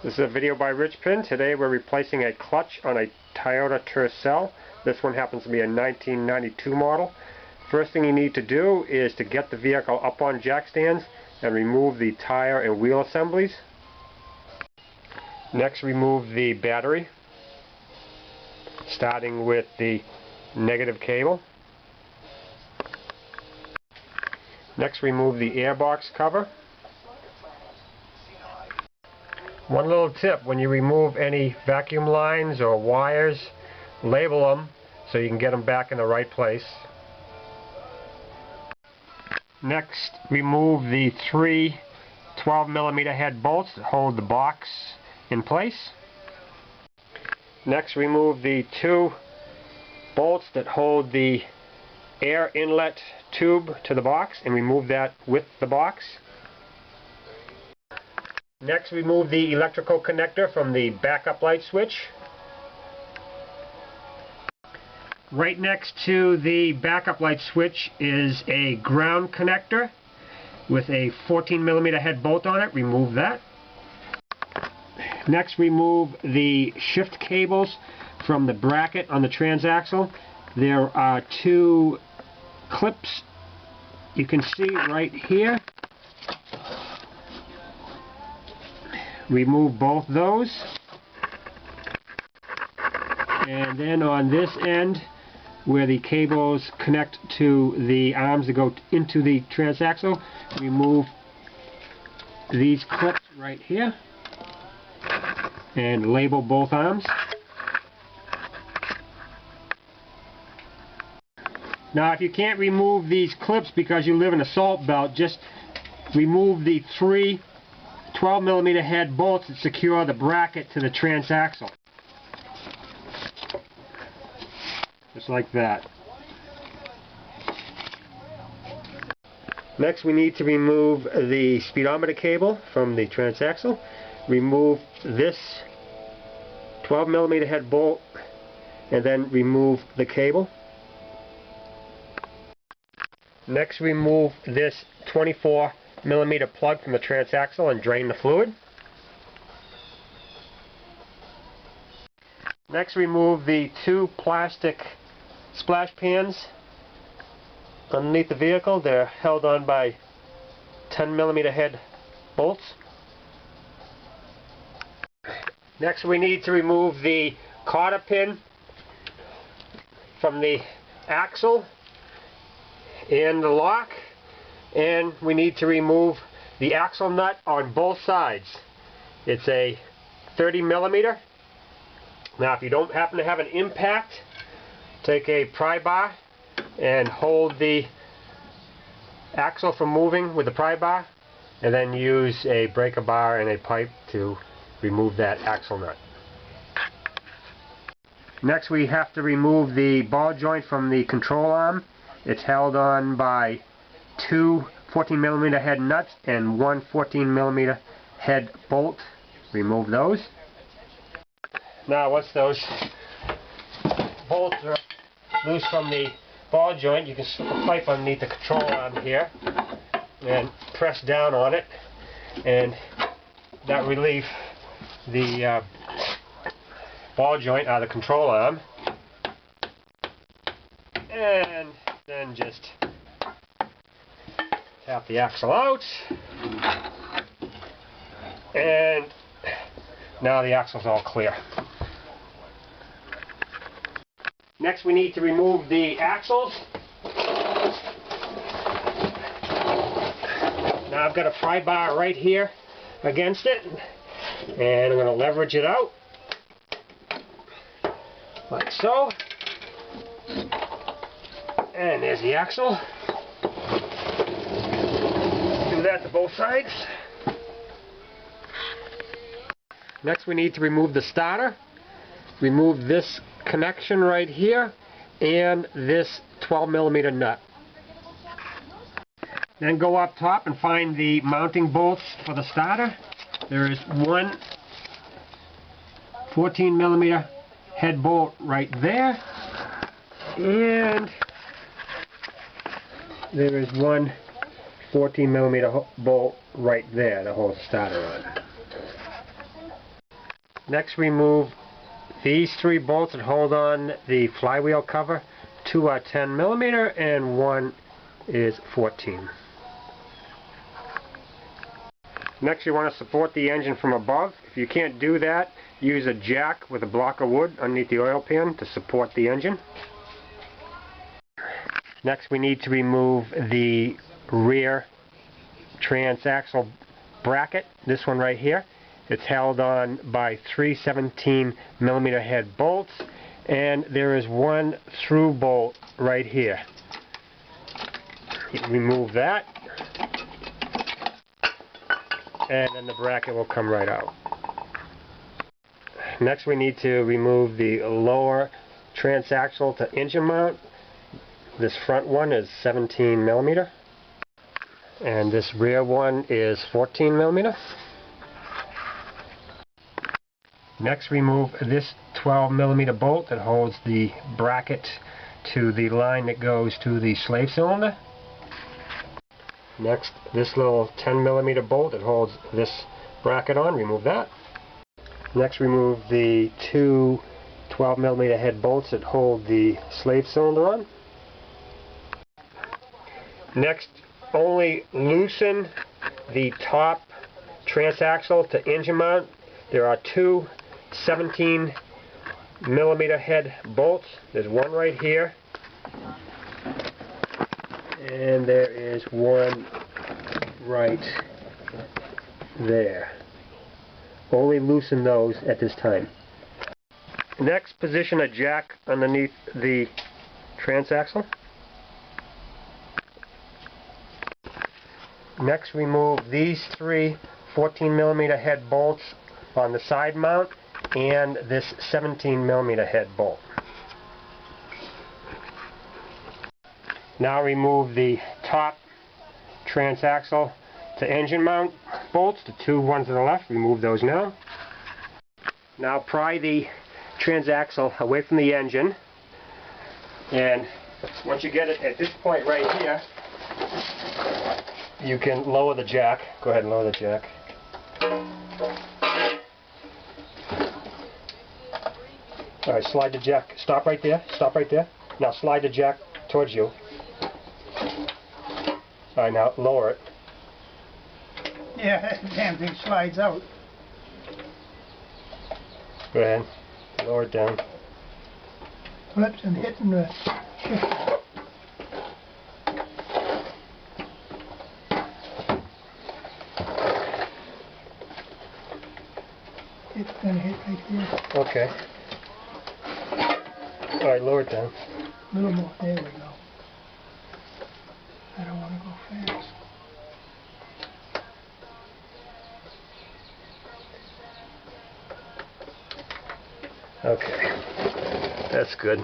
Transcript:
This is a video by Richpin. Today we're replacing a clutch on a Toyota Tercel. This one happens to be a 1992 model. First thing you need to do is to get the vehicle up on jack stands and remove the tire and wheel assemblies. Next, remove the battery, starting with the negative cable. Next, remove the airbox cover. One little tip: when you remove any vacuum lines or wires, label them so you can get them back in the right place. Next, remove the three 12mm head bolts that hold the box in place. Next, remove the two bolts that hold the air inlet tube to the box and remove that with the box. Next, remove the electrical connector from the backup light switch. Right next to the backup light switch is a ground connector with a 14mm head bolt on it. Remove that. Next, remove the shift cables from the bracket on the transaxle. There are two clips you can see right here. Remove both those. And then on this end, where the cables connect to the arms that go into the transaxle, remove these clips right here and label both arms. Now, if you can't remove these clips because you live in a salt belt, just remove the three 12mm head bolts that secure the bracket to the transaxle. Just like that. Next, we need to remove the speedometer cable from the transaxle. Remove this 12mm head bolt and then remove the cable. Next, remove this 24mm plug from the transaxle and drain the fluid. Next, remove the two plastic splash pans underneath the vehicle. They're held on by 10mm head bolts. Next, we need to remove the cotter pin from the axle and the lock, and we need to remove the axle nut on both sides. It's a 30mm. Now, if you don't happen to have an impact, take a pry bar and hold the axle from moving with the pry bar, and then use a breaker bar and a pipe to remove that axle nut. Next, we have to remove the ball joint from the control arm. It's held on by two 14mm head nuts and one 14mm head bolt. Remove those. Now, once those bolts are loose from the ball joint, you can slip a pipe underneath the control arm here and press down on it, and that will relieve the ball joint out of the control arm. And then just tap the axle out, and now the axle's all clear. Next, we need to remove the axles. Now, I've got a pry bar right here against it, and I'm going to leverage it out like so. And there's the axle. Do that to both sides. Next, we need to remove the starter. Remove this connection right here and this 12mm nut. Then go up top and find the mounting bolts for the starter. There is one 14mm head bolt right there, and there is one 14mm bolt right there to hold the starter on. Next, remove these 3 bolts that hold on the flywheel cover. 2 are 10 millimeter and 1 is 14. Next, you want to support the engine from above. If you can't do that, use a jack with a block of wood underneath the oil pan to support the engine. Next, we need to remove the rear transaxle bracket, this one right here. It's held on by 3 17 millimeter head bolts, and there is 1 through bolt right here. Remove that, and then the bracket will come right out. Next, we need to remove the lower transaxle to engine mount. This front one is 17 millimeter, and this rear one is 14 millimeter. Next, remove this 12 millimeter bolt that holds the bracket to the line that goes to the slave cylinder. Next, this little 10 millimeter bolt that holds this bracket on, remove that. Next, remove the 2 12 millimeter head bolts that hold the slave cylinder on. Next, only loosen the top transaxle to engine mount. There are 2 17 millimeter head bolts. There's 1 right here, and there is 1 right there. Only loosen those at this time. Next, position a jack underneath the transaxle. Next, remove these 3 14 millimeter head bolts on the side mount and this 17 millimeter head bolt. Now remove the top transaxle to engine mount bolts, the 2 ones to the left. Remove those now. Now pry the transaxle away from the engine, and once you get it at this point right here, you can lower the jack. Go ahead and lower the jack. Alright, slide the jack. Stop right there. Stop right there. Now slide the jack towards you. Alright, now lower it. Yeah, that damn thing slides out. Go ahead. Lower it down. Flips and hitting the... It's gonna hit right here. Okay. Alright, lower it down. A little more. There we go. I don't want to go fast. Okay. That's good.